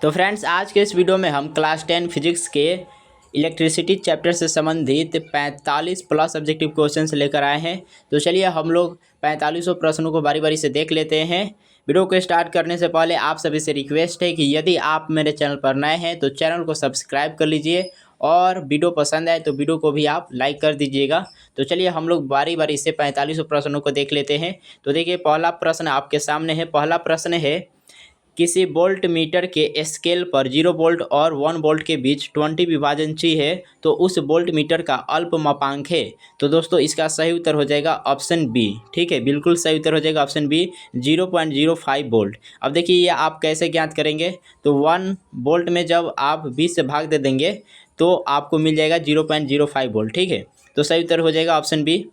तो फ्रेंड्स, आज के इस वीडियो में हम क्लास 10 फिजिक्स के इलेक्ट्रिसिटी चैप्टर से संबंधित 45 प्लस ऑब्जेक्टिव क्वेश्चंस लेकर आए हैं। तो चलिए हम लोग 45 प्रश्नों को बारी बारी से देख लेते हैं। वीडियो को स्टार्ट करने से पहले आप सभी से रिक्वेस्ट है कि यदि आप मेरे चैनल पर नए हैं तो चैनल को सब्सक्राइब कर लीजिए और वीडियो पसंद आए तो वीडियो को भी आप लाइक कर दीजिएगा। तो चलिए हम लोग बारी बारी से 45 प्रश्नों को देख लेते हैं। तो देखिए, पहला प्रश्न आपके सामने है। पहला प्रश्न है, किसी वोल्ट मीटर के स्केल पर 0 वोल्ट और 1 वोल्ट के बीच 20 विभाजनची है तो उस वोल्ट मीटर का अल्पमापांक है। तो दोस्तों, इसका सही उत्तर हो जाएगा ऑप्शन बी। ठीक है, बिल्कुल सही उत्तर हो जाएगा ऑप्शन बी, 0.05 वोल्ट। अब देखिए, ये आप कैसे ज्ञात करेंगे। तो 1 वोल्ट में जब आप 20 से भाग दे देंगे तो आपको मिल जाएगा 0.05 वोल्ट। ठीक है, तो सही उत्तर हो जाएगा ऑप्शन बी।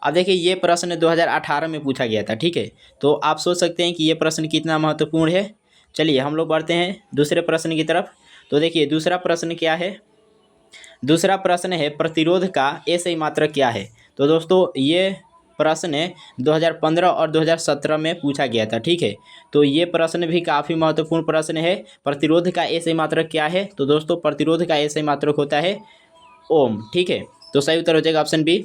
अब देखिए, ये प्रश्न 2018 में पूछा गया था। ठीक है, तो आप सोच सकते हैं कि ये प्रश्न कितना महत्वपूर्ण है। चलिए हम लोग बढ़ते हैं दूसरे प्रश्न की तरफ। तो देखिए, दूसरा प्रश्न क्या है। दूसरा प्रश्न है, प्रतिरोध का एसआई मात्रक क्या है। तो दोस्तों, ये प्रश्न 2015 और 2017 में पूछा गया था। ठीक है, तो ये प्रश्न भी काफ़ी महत्वपूर्ण प्रश्न है। प्रतिरोध का एसआई मात्रक क्या है। तो दोस्तों, प्रतिरोध का एसआई मात्रक होता है ओम। ठीक है, तो सही उत्तर हो जाएगा ऑप्शन बी।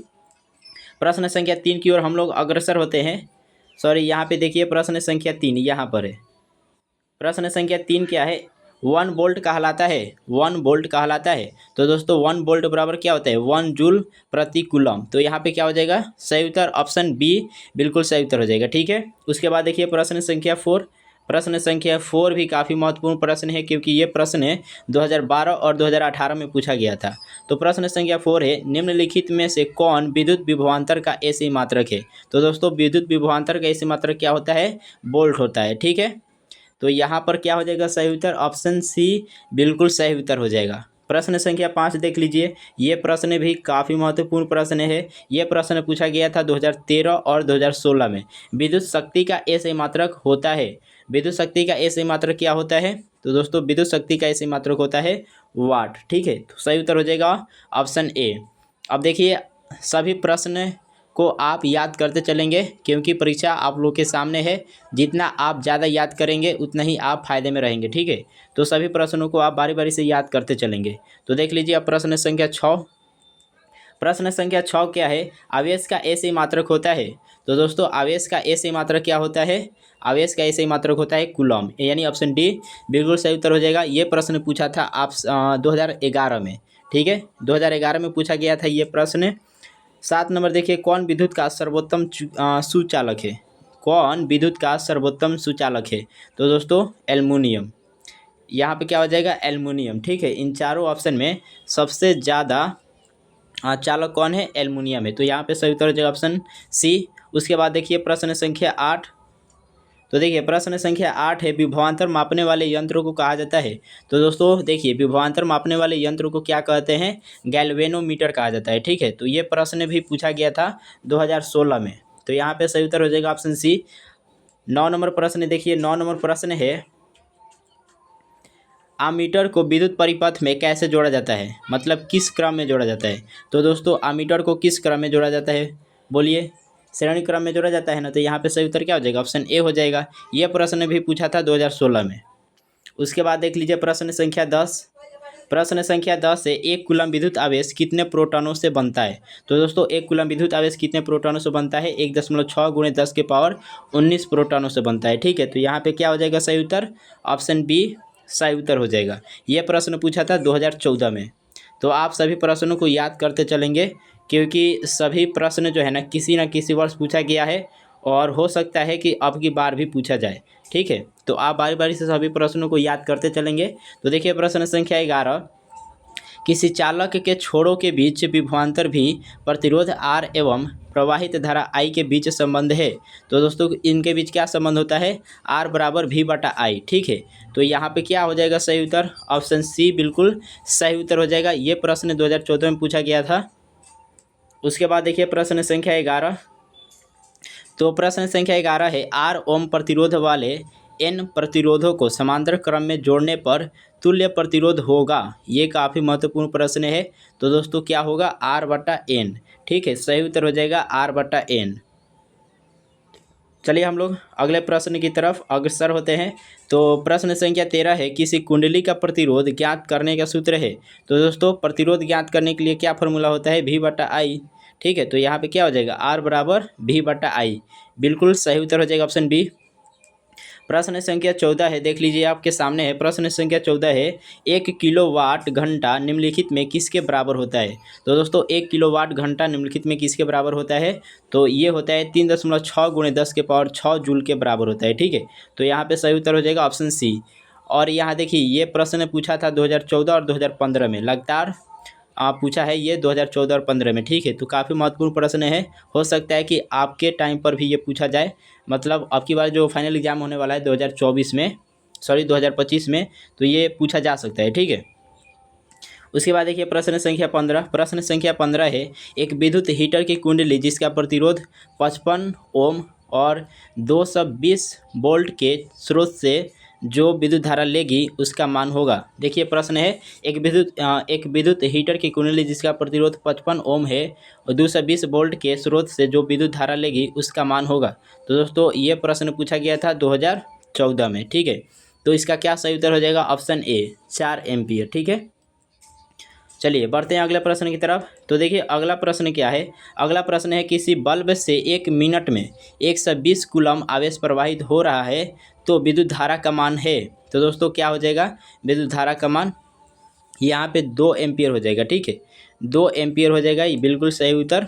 प्रश्न संख्या 3 की ओर हम लोग अग्रसर होते हैं। सॉरी, यहाँ पे देखिए, प्रश्न संख्या 3 यहाँ पर है। प्रश्न संख्या 3 क्या है। 1 वोल्ट कहलाता है। 1 वोल्ट कहलाता है। तो दोस्तों, 1 वोल्ट बराबर क्या होता है, 1 जूल प्रति कूलम। तो यहाँ पे क्या हो जाएगा, सही उत्तर ऑप्शन बी, बिल्कुल सही उत्तर हो जाएगा। ठीक है, उसके बाद देखिए प्रश्न संख्या 4। प्रश्न संख्या 4 भी काफ़ी महत्वपूर्ण प्रश्न है क्योंकि ये प्रश्न 2012 और 2018 में पूछा गया था। तो प्रश्न संख्या 4 है, निम्नलिखित में से कौन विद्युत विभवांतर का एसआई मात्रक है। तो दोस्तों, विद्युत विभवांतर का एसआई मात्रक क्या होता है, वोल्ट होता है। ठीक है, तो यहाँ पर क्या हो जाएगा, सही उत्तर ऑप्शन सी, बिल्कुल सही उत्तर हो जाएगा। प्रश्न संख्या 5 देख लीजिए। ये प्रश्न भी काफ़ी महत्वपूर्ण प्रश्न है। ये प्रश्न पूछा गया था 2013 और 2016 में। विद्युत शक्ति का एसआई मात्रक होता है। विद्युत शक्ति का एसआई मात्रक क्या होता है। तो दोस्तों, विद्युत शक्ति का एसआई मात्रक होता है वाट। ठीक है, तो सही उत्तर हो जाएगा ऑप्शन ए। अब देखिए, सभी प्रश्न को आप याद करते चलेंगे क्योंकि परीक्षा आप लोग के सामने है। जितना आप ज़्यादा याद करेंगे उतना ही आप फायदे में रहेंगे। ठीक है, तो सभी प्रश्नों को आप बारी बारी से याद करते चलेंगे। तो देख लीजिए, अब प्रश्न संख्या 6। प्रश्न संख्या 6 क्या है, आवेश का एसआई मात्रक होता है। तो दोस्तों, आवेश का एसआई मात्रक क्या होता है, आवेश का एसआई मात्रक होता है कूलम, यानी ऑप्शन डी बिल्कुल सही उत्तर हो जाएगा। ये प्रश्न पूछा था आप 2011 में। ठीक है, 2011 में पूछा गया था ये प्रश्न। 7 नंबर देखिए, कौन विद्युत का सर्वोत्तम सुचालक है। कौन विद्युत का सर्वोत्तम सुचालक है। तो दोस्तों, एल्युमिनियम। यहाँ पे क्या हो जाएगा, एल्युमिनियम। ठीक है, इन चारों ऑप्शन में सबसे ज़्यादा चालक कौन है, एल्युमिनियम है। तो यहाँ पे सही उत्तर हो जाएगा ऑप्शन सी। उसके बाद देखिए प्रश्न संख्या 8। तो देखिए, प्रश्न संख्या 8 है, विभवांतर मापने वाले यंत्र को कहा जाता है। तो दोस्तों देखिए, विभवांतर मापने वाले यंत्र को क्या कहते हैं, गैल्वेनोमीटर कहा जाता है। ठीक है, तो ये प्रश्न भी पूछा गया था 2016 में। तो यहाँ पे सही उत्तर हो जाएगा ऑप्शन सी। 9 नंबर प्रश्न देखिए, 9 नंबर प्रश्न है, आमीटर को विद्युत परिपथ में कैसे जोड़ा जाता है, मतलब किस क्रम में जोड़ा जाता है। तो दोस्तों, आमीटर को किस क्रम में जोड़ा जाता है, बोलिए, श्रेणी क्रम में जोड़ा जाता है ना। तो यहाँ पे सही उत्तर क्या हो जाएगा, ऑप्शन ए हो जाएगा। यह प्रश्न भी पूछा था 2016 में। उसके बाद देख लीजिए प्रश्न संख्या 10। प्रश्न संख्या 10 है, एक कूलम विद्युत आवेश कितने प्रोटॉनों से बनता है। तो दोस्तों, एक कूलम विद्युत आवेश कितने प्रोटॉनों से बनता है, 1.6 × 10⁻19 प्रोटॉनों से बनता है। ठीक है, तो यहाँ पे क्या हो जाएगा, सही उत्तर ऑप्शन बी सही उत्तर हो जाएगा। यह प्रश्न पूछा था 2014 में। तो आप सभी प्रश्नों को याद करते चलेंगे क्योंकि सभी प्रश्न जो है ना किसी वर्ष पूछा गया है और हो सकता है कि अब की बार भी पूछा जाए। ठीक है, तो आप बारी बारी से सभी प्रश्नों को याद करते चलेंगे। तो देखिए, प्रश्न संख्या 11, किसी चालक के छोरों के बीच विभवांतर भी प्रतिरोध R एवं प्रवाहित धारा I के बीच संबंध है। तो दोस्तों, इनके बीच क्या संबंध होता है, R = V/I। ठीक है, तो यहाँ पे क्या हो जाएगा, सही उत्तर ऑप्शन सी, बिल्कुल सही उत्तर हो जाएगा। ये प्रश्न 2014 में पूछा गया था। उसके बाद देखिए प्रश्न संख्या 11। तो प्रश्न संख्या 11 है, R ओम प्रतिरोध वाले N प्रतिरोधों को समांतर क्रम में जोड़ने पर तुल्य प्रतिरोध होगा। ये काफ़ी महत्वपूर्ण प्रश्न है। तो दोस्तों, क्या होगा, R/N। ठीक है, सही उत्तर हो जाएगा R/N। चलिए हम लोग अगले प्रश्न की तरफ अग्रसर होते हैं। तो प्रश्न संख्या 13 है, किसी कुंडली का प्रतिरोध ज्ञात करने का सूत्र है। तो दोस्तों प्रतिरोध ज्ञात करने के लिए क्या फॉर्मूला होता है, V/I। ठीक है, तो यहाँ पे क्या हो जाएगा, R बराबर V/I। बिल्कुल सही उत्तर हो जाएगा ऑप्शन बी। प्रश्न संख्या 14 है, देख लीजिए आपके सामने है। प्रश्न संख्या 14 है, 1 किलोवाट घंटा निम्नलिखित में किसके बराबर होता है। तो दोस्तों 1 किलोवाट घंटा निम्नलिखित में किसके बराबर होता है, तो ये होता है 3.6 × 10⁻6 जूल के बराबर होता है। ठीक है, तो यहाँ पे सही उत्तर हो जाएगा ऑप्शन सी। और यहाँ देखिए ये प्रश्न पूछा था 2014 और 2015 में, लगातार पूछा है ये 2014 और 15 में। ठीक है, तो काफ़ी महत्वपूर्ण प्रश्न है। हो सकता है कि आपके टाइम पर भी ये पूछा जाए, मतलब अब की बार जो फाइनल एग्जाम होने वाला है 2024 में, सॉरी 2025 में, तो ये पूछा जा सकता है। ठीक है, उसके बाद देखिए प्रश्न संख्या 15। प्रश्न संख्या 15 है, एक विद्युत हीटर की कुंडली जिसका प्रतिरोध 55 ओम और 220 वोल्ट के स्रोत से जो विद्युत धारा लेगी उसका मान होगा। देखिए प्रश्न है, एक विद्युत हीटर की कुंडली जिसका प्रतिरोध 55 ओम है और 220 वोल्ट के स्रोत से जो विद्युत धारा लेगी उसका मान होगा। तो दोस्तों ये प्रश्न पूछा गया था 2014 में। ठीक है, तो इसका क्या सही उत्तर हो जाएगा, ऑप्शन ए 4 एम्पियर। ठीक है, चलिए बढ़ते हैं अगले प्रश्न की तरफ। तो देखिए अगला प्रश्न क्या है। अगला प्रश्न है, किसी बल्ब से 1 मिनट में 120 कूलम आवेश प्रवाहित हो रहा है तो विद्युत धारा का मान है। तो दोस्तों क्या हो जाएगा, विद्युत धारा का मान यहाँ पे 2 एम्पियर हो जाएगा। ठीक है, 2 एम्पियर हो जाएगा, ये बिल्कुल सही उत्तर।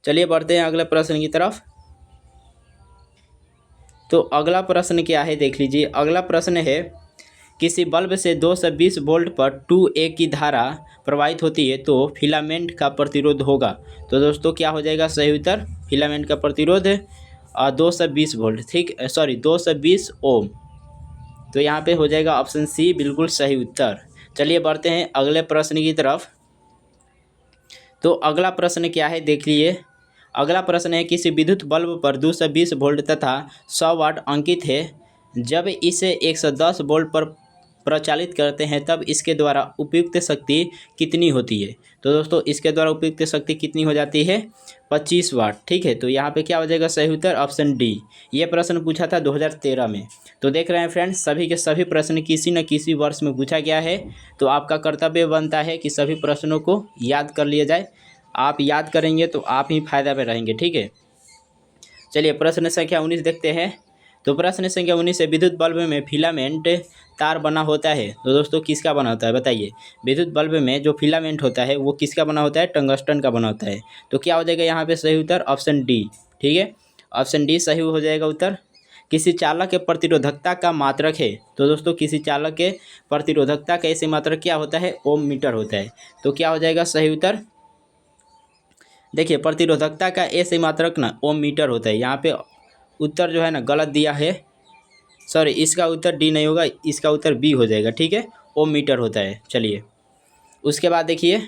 चलिए बढ़ते हैं अगले प्रश्न की तरफ। तो अगला प्रश्न क्या है, देख लीजिए। अगला प्रश्न है, किसी बल्ब से 220 वोल्ट पर 2A की धारा प्रवाहित होती है तो फिलामेंट का प्रतिरोध होगा। तो दोस्तों क्या हो जाएगा सही उत्तर, फिलामेंट का प्रतिरोध 220 वोल्ट, ठीक, सॉरी 220 ओम। तो यहाँ पे हो जाएगा ऑप्शन सी बिल्कुल सही उत्तर। चलिए बढ़ते हैं अगले प्रश्न की तरफ। तो अगला प्रश्न क्या है, देख लीजिए। अगला प्रश्न है, किसी विद्युत बल्ब पर 220 वोल्ट तथा 100 वाट अंकित है। जब इसे 110 वोल्ट पर प्रचालित करते हैं तब इसके द्वारा उपयुक्त शक्ति कितनी होती है। तो दोस्तों इसके द्वारा उपयुक्त शक्ति कितनी हो जाती है, 25 वाट। ठीक है, तो यहाँ पे क्या हो जाएगा सही उत्तर, ऑप्शन डी। ये प्रश्न पूछा था 2013 में। तो देख रहे हैं फ्रेंड्स, सभी के सभी प्रश्न किसी न किसी वर्ष में पूछा गया है। तो आपका कर्तव्य बनता है कि सभी प्रश्नों को याद कर लिया जाए। आप याद करेंगे तो आप ही फायदा में रहेंगे। ठीक है, चलिए प्रश्न संख्या 19 देखते हैं। तो प्रश्न संख्या 19 है, विद्युत बल्ब में फिलामेंट तार बना होता है। तो दोस्तों किसका बना होता है बताइए। विद्युत बल्ब में जो फिलामेंट होता है वो किसका बना होता है, टंगस्टन का बना होता है। तो क्या हो जाएगा यहाँ पे सही उत्तर, ऑप्शन डी। ठीक है, ऑप्शन डी सही हो जाएगा उत्तर। किसी चालक के प्रतिरोधकता का मात्रक है। तो दोस्तों किसी चालक के प्रतिरोधकता का ऐसे मात्रक क्या होता है, ओम मीटर होता है। तो क्या हो जाएगा सही उत्तर, देखिए प्रतिरोधकता का ऐसे मात्रक ना ओम मीटर होता है। यहाँ पे उत्तर जो है ना गलत दिया है, सॉरी इसका उत्तर डी नहीं होगा, इसका उत्तर बी हो जाएगा। ठीक है, ओम मीटर होता है। चलिए उसके बाद देखिए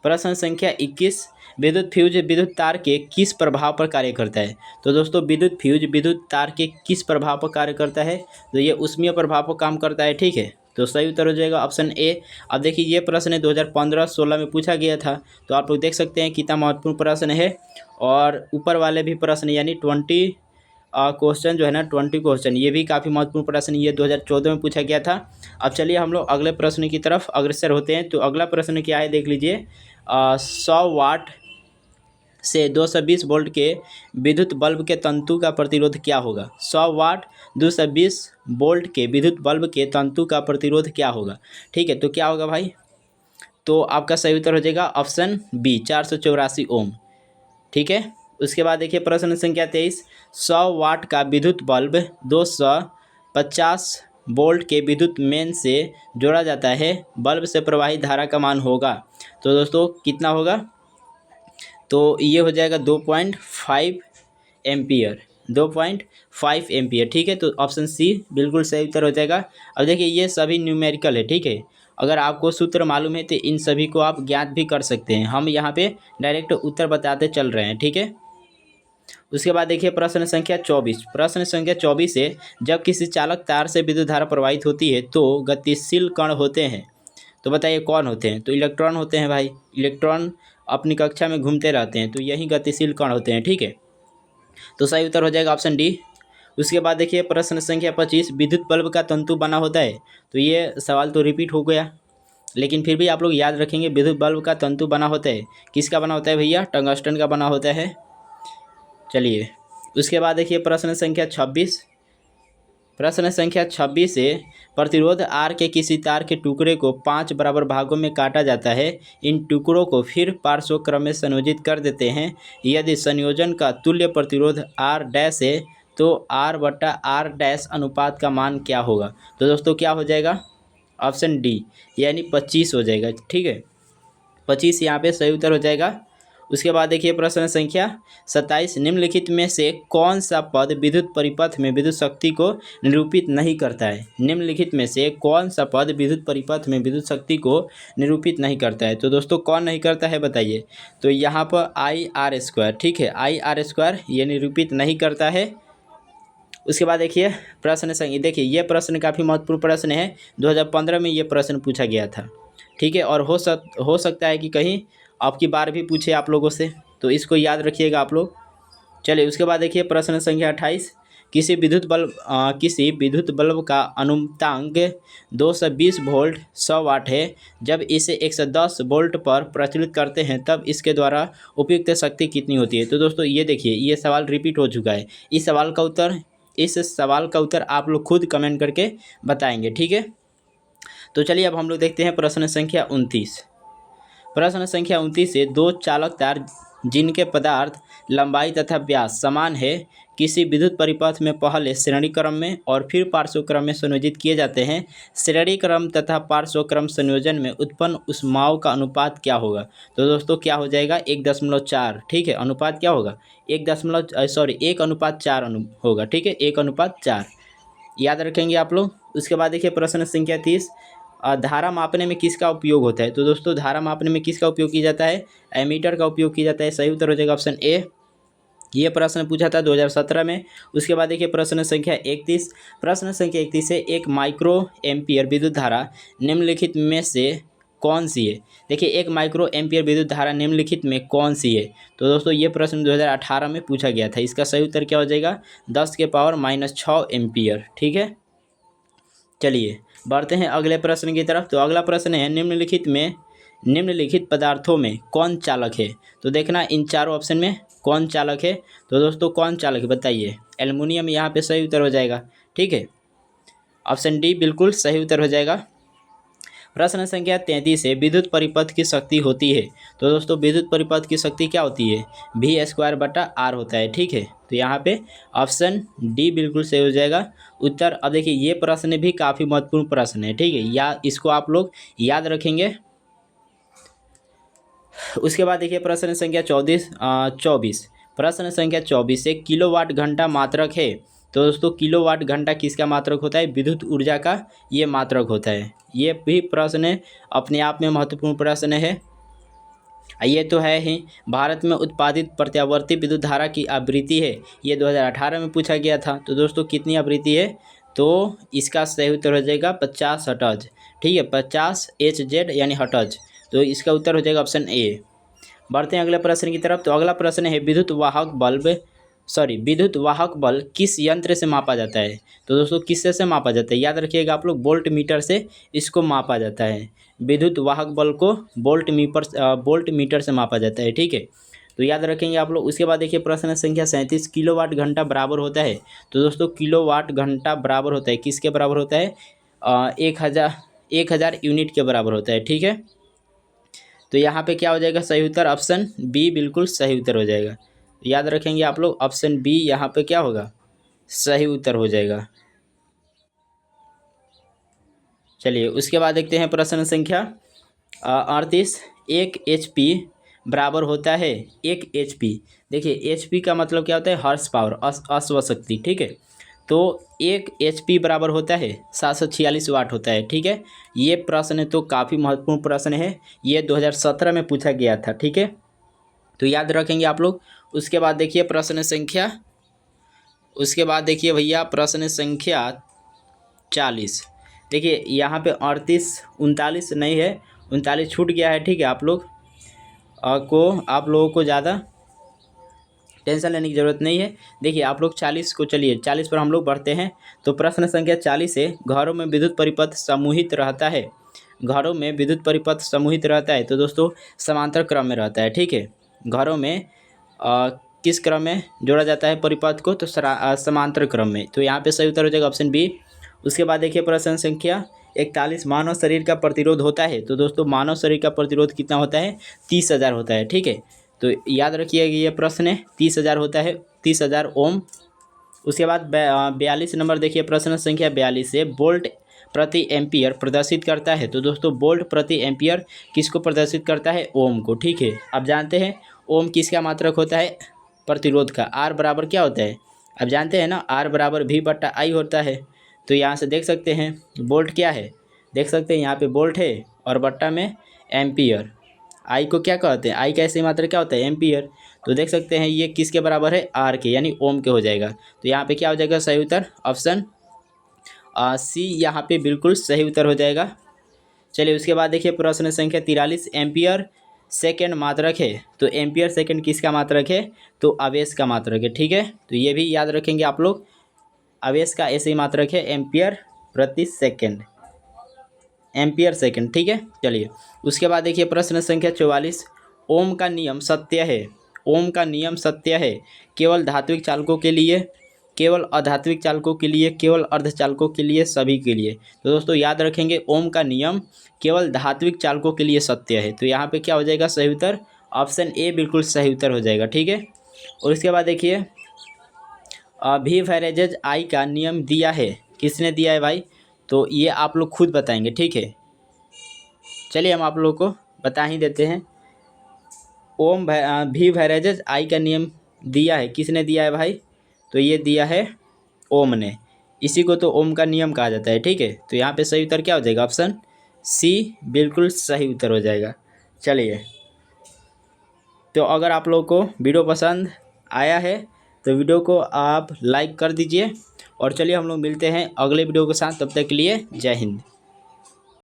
प्रश्न संख्या 21, विद्युत फ्यूज विद्युत तार के किस प्रभाव पर कार्य करता है। तो दोस्तों विद्युत फ्यूज विद्युत तार के किस प्रभाव पर कार्य करता है, तो ये उष्मीय प्रभाव पर काम करता है। ठीक है, तो सही उत्तर हो जाएगा ऑप्शन ए। अब देखिए ये प्रश्न 2015-16 में पूछा गया था। तो आप लोग देख सकते हैं कितना महत्वपूर्ण प्रश्न है। और ऊपर वाले भी प्रश्न यानी 20 क्वेश्चन जो है ना, 20 क्वेश्चन, ये भी काफ़ी महत्वपूर्ण प्रश्न ये 2014 में पूछा गया था। अब चलिए हम लोग अगले प्रश्न की तरफ अग्रसर होते हैं। तो अगला प्रश्न क्या है देख लीजिए। 100 वाट से 220 वोल्ट के विद्युत बल्ब के तंतु का प्रतिरोध क्या होगा। 100 वाट 220 वोल्ट के विद्युत बल्ब के तंतु का प्रतिरोध क्या होगा। ठीक है, तो क्या होगा भाई, तो आपका सही उत्तर हो जाएगा ऑप्शन बी 484 ओम। ठीक है, उसके बाद देखिए प्रश्न संख्या 23, 100 वाट का विद्युत बल्ब 250 वोल्ट के विद्युत मेन से जोड़ा जाता है, बल्ब से प्रवाहित धारा का मान होगा। तो दोस्तों कितना होगा, तो ये हो जाएगा 2.5 एम्पियर, 2.5 एम्पियर। ठीक है, तो ऑप्शन सी बिल्कुल सही उत्तर हो जाएगा। अब देखिए ये सभी न्यूमेरिकल है। ठीक है, अगर आपको सूत्र मालूम है तो इन सभी को आप ज्ञात भी कर सकते हैं। हम यहाँ पे डायरेक्ट उत्तर बताते चल रहे हैं। ठीक है, उसके बाद देखिए प्रश्न संख्या 24। प्रश्न संख्या 24 है, जब किसी चालक तार से विद्युत धारा प्रवाहित होती है तो गतिशील कण होते हैं। तो बताइए कौन होते हैं, तो इलेक्ट्रॉन होते हैं भाई। इलेक्ट्रॉन अपनी कक्षा में घूमते रहते हैं, तो यही गतिशील कण होते हैं। ठीक है, तो सही उत्तर हो जाएगा ऑप्शन डी। उसके बाद देखिए प्रश्न संख्या 25, विद्युत बल्ब का तंतु बना होता है। तो ये सवाल तो रिपीट हो गया, लेकिन फिर भी आप लोग याद रखेंगे, विद्युत बल्ब का तंतु बना होता है, किसका बना होता है भैया? टंगस्टन का बना होता है। चलिए उसके बाद देखिए प्रश्न संख्या 26। प्रश्न संख्या 26 से प्रतिरोध आर के किसी तार के टुकड़े को 5 बराबर भागों में काटा जाता है। इन टुकड़ों को फिर पार्श्वक्रम में संयोजित कर देते हैं। यदि संयोजन का तुल्य प्रतिरोध आर डैश है तो आर बटा आर डैश अनुपात का मान क्या होगा? तो दोस्तों क्या हो जाएगा? ऑप्शन डी यानी 25 हो जाएगा। ठीक है, 25 यहाँ पे सही उत्तर हो जाएगा। उसके बाद देखिए प्रश्न संख्या 27, निम्नलिखित में से कौन सा पद विद्युत परिपथ में विद्युत शक्ति को निरूपित नहीं करता है? निम्नलिखित में से कौन सा पद विद्युत परिपथ में विद्युत शक्ति को निरूपित नहीं करता है? तो दोस्तों कौन नहीं करता है बताइए? तो यहाँ पर आई आर स्क्वायर, ठीक है, आई आर स्क्वायर ये निरूपित नहीं करता है। उसके बाद देखिए प्रश्न संख्या, देखिए ये प्रश्न काफ़ी महत्वपूर्ण प्रश्न है, 2015 में ये प्रश्न पूछा गया था। ठीक है, और हो सकता है कि कहीं आपकी बार भी पूछे आप लोगों से, तो इसको याद रखिएगा आप लोग। चलिए उसके बाद देखिए प्रश्न संख्या 28, किसी विद्युत बल्ब का अनुपातांक 220 वोल्ट 100 वाट है। जब इसे 110 वोल्ट पर प्रचलित करते हैं तब इसके द्वारा उपयुक्त शक्ति कितनी होती है? तो दोस्तों ये देखिए, ये सवाल रिपीट हो चुका है। इस सवाल का उत्तर आप लोग खुद कमेंट करके बताएंगे। ठीक है, तो चलिए अब हम लोग देखते हैं प्रश्न संख्या 29। प्रश्न संख्या 29 से दो चालक तार जिनके पदार्थ लंबाई तथा व्यास समान है किसी विद्युत परिपथ में पहले श्रेणी क्रम में और फिर पार्श्वक्रम में संयोजित किए जाते हैं। श्रेणी क्रम तथा पार्श्वक्रम संयोजन में उत्पन्न ऊष्माओं का अनुपात क्या होगा? तो दोस्तों क्या हो जाएगा? 1.4। ठीक है, अनुपात क्या होगा? 1:4 होगा। ठीक है, 1:4 याद रखेंगे आप लोग। उसके बाद देखिए प्रश्न संख्या 30, धारा मापने में किसका उपयोग होता है? तो दोस्तों धारा मापने में किसका उपयोग किया जाता है? एमीटर का उपयोग किया जाता है। सही उत्तर हो जाएगा ऑप्शन ए। ये प्रश्न पूछा था 2017 में। उसके बाद देखिए प्रश्न संख्या 31। प्रश्न संख्या 31 से 1 माइक्रो एम्पियर विद्युत धारा निम्नलिखित में से कौन सी है? देखिए 1 माइक्रो एम्पियर विद्युत धारा निम्नलिखित में कौन सी है? तो दोस्तों ये प्रश्न 2018 में पूछा गया था। इसका सही उत्तर क्या हो जाएगा? 10⁻⁻6 एम्पियर। ठीक है, चलिए बढ़ते हैं अगले प्रश्न की तरफ। तो अगला प्रश्न है, निम्नलिखित पदार्थों में कौन चालक है? तो देखना इन चारों ऑप्शन में कौन चालक है। तो दोस्तों कौन चालक है बताइए? एल्युमिनियम यहाँ पे सही उत्तर हो जाएगा। ठीक है, ऑप्शन डी बिल्कुल सही उत्तर हो जाएगा। प्रश्न संख्या 33 है, विद्युत परिपथ की शक्ति होती है। तो दोस्तों विद्युत परिपथ की शक्ति क्या होती है? V²/R होता है। ठीक है, तो यहाँ पे ऑप्शन डी बिल्कुल सही हो जाएगा उत्तर। अब देखिए ये प्रश्न भी काफ़ी महत्वपूर्ण प्रश्न है। ठीक है, या इसको आप लोग याद रखेंगे। उसके बाद देखिए प्रश्न संख्या 24। प्रश्न संख्या 24 से किलोवाट घंटा मात्रक है। तो दोस्तों किलोवाट घंटा किसका मात्रक होता है? विद्युत ऊर्जा का ये मात्रक होता है। ये भी प्रश्न अपने आप में महत्वपूर्ण प्रश्न है। ये तो है ही, भारत में उत्पादित प्रत्यावर्ती विद्युत धारा की आवृत्ति है। ये 2018 में पूछा गया था। तो दोस्तों कितनी आवृत्ति है? तो इसका सही उत्तर हो जाएगा 50 हर्ट्ज। ठीक है, 50 HZ यानी हर्ट्ज। तो इसका उत्तर हो जाएगा ऑप्शन ए। बढ़ते हैं अगले प्रश्न की तरफ। तो अगला प्रश्न है, विद्युत वाहक बल किस यंत्र से मापा जाता है? तो दोस्तों किससे से मापा जाता है? याद रखिएगा आप लोग, वोल्ट मीटर से इसको मापा जाता है। विद्युत वाहक बल को वोल्ट मीटर से मापा जाता है। ठीक है, तो याद रखेंगे आप लोग। उसके बाद देखिए प्रश्न संख्या 37, किलोवाट घंटा बराबर होता है। तो दोस्तों किलोवाट घंटा बराबर होता है किसके बराबर होता है? 1000 यूनिट के बराबर होता है। ठीक है, तो यहाँ पे क्या हो जाएगा? सही उत्तर ऑप्शन बी बिल्कुल सही उत्तर हो जाएगा। याद रखेंगे आप लोग, ऑप्शन बी यहाँ पे क्या होगा? सही उत्तर हो जाएगा। चलिए उसके बाद देखते हैं प्रश्न संख्या 38, 1 HP बराबर होता है 1 HP। देखिए HP का मतलब क्या होता है? हॉर्स पावर, अश्व शक्ति। ठीक है, तो 1 HP बराबर होता है 746 वाट होता है। ठीक है, ये प्रश्न तो काफ़ी महत्वपूर्ण प्रश्न है। ये 2017 में पूछा गया था। ठीक है, तो याद रखेंगे आप लोग। उसके बाद देखिए भैया प्रश्न संख्या 40। देखिए यहाँ पे 39 नहीं है, 39 छूट गया है। ठीक है, आप लोगों को ज़्यादा टेंशन लेने की ज़रूरत नहीं है। देखिए आप लोग 40 को, चलिए 40 पर हम लोग बढ़ते हैं। तो प्रश्न संख्या 40 है, घरों में विद्युत परिपथ समूहित रहता है। घरों में विद्युत परिपथ समूहित रहता है तो दोस्तों समांतर क्रम में रहता है, ठीक है। घरों में किस क्रम में जोड़ा जाता है परिपथ को, तो समांतर क्रम में। तो यहाँ पे सही उत्तर हो जाएगा ऑप्शन बी। उसके बाद देखिए प्रश्न संख्या 41, मानव शरीर का प्रतिरोध होता है। तो दोस्तों मानव शरीर का प्रतिरोध कितना होता है, 30,000 होता है, ठीक है। तो याद रखिए ये प्रश्न है, 30,000 होता है, 30,000 ओम। उसके बाद 42 नंबर देखिए प्रश्न संख्या 42 है, वोल्ट प्रति एम्पियर प्रदर्शित करता है। तो दोस्तों वोल्ट प्रति एम्पियर किसको प्रदर्शित करता है, ओम को, ठीक है। अब जानते हैं ओम किसका मात्रक होता है, प्रतिरोध का। आर बराबर क्या होता है, अब जानते हैं ना, आर बराबर भी बट्टा आई होता है। तो यहाँ से देख सकते हैं वोल्ट क्या है, देख सकते हैं यहाँ पे वोल्ट है और बट्टा में एम्पियर। आई को क्या कहते हैं, आई का ऐसे मात्रा क्या होता है, एम्पियर। तो देख सकते हैं ये किसके बराबर है, आर के, यानी ओम के हो जाएगा। तो यहाँ पे क्या हो जाएगा सही उत्तर, ऑप्शन सी यहाँ पे बिल्कुल सही उत्तर हो जाएगा। चलिए उसके बाद देखिए प्रश्न संख्या 43, एम्पियर सेकेंड मात्रक है। तो एम्पियर सेकेंड किसका मात्रक है, तो आवेश का मात्रक है, ठीक है। तो ये भी याद रखेंगे आप लोग, आवेश का ऐसे ही मात्रक है एम्पियर प्रति सेकेंड, एम्पियर सेकेंड, ठीक है। चलिए उसके बाद देखिए प्रश्न संख्या 44, ओम का नियम सत्य है। ओम का नियम सत्य है केवल धात्विक चालकों के लिए, केवल अधात्विक चालकों के लिए, केवल अर्धचालकों के लिए, सभी के लिए। तो दोस्तों याद रखेंगे ओम का नियम केवल धात्विक चालकों के लिए सत्य है। तो यहाँ पे क्या हो जाएगा सही उत्तर, ऑप्शन ए बिल्कुल सही उत्तर हो जाएगा, ठीक है। और इसके बाद देखिए वी वैरेजेज आई का नियम दिया है, किसने दिया है भाई, तो ये आप लोग खुद बताएंगे, ठीक है। चलिए हम आप लोगों को बता ही देते हैं। ओम वी वैरेजेज आई का नियम दिया है, किसने दिया है भाई, तो ये दिया है ओम ने। इसी को तो ओम का नियम कहा जाता है, ठीक है। तो यहाँ पे सही उत्तर क्या हो जाएगा, ऑप्शन सी बिल्कुल सही उत्तर हो जाएगा। चलिए तो अगर आप लोगों को वीडियो पसंद आया है तो वीडियो को आप लाइक कर दीजिए। और चलिए हम लोग मिलते हैं अगले वीडियो के साथ, तब तक के लिए जय हिंद।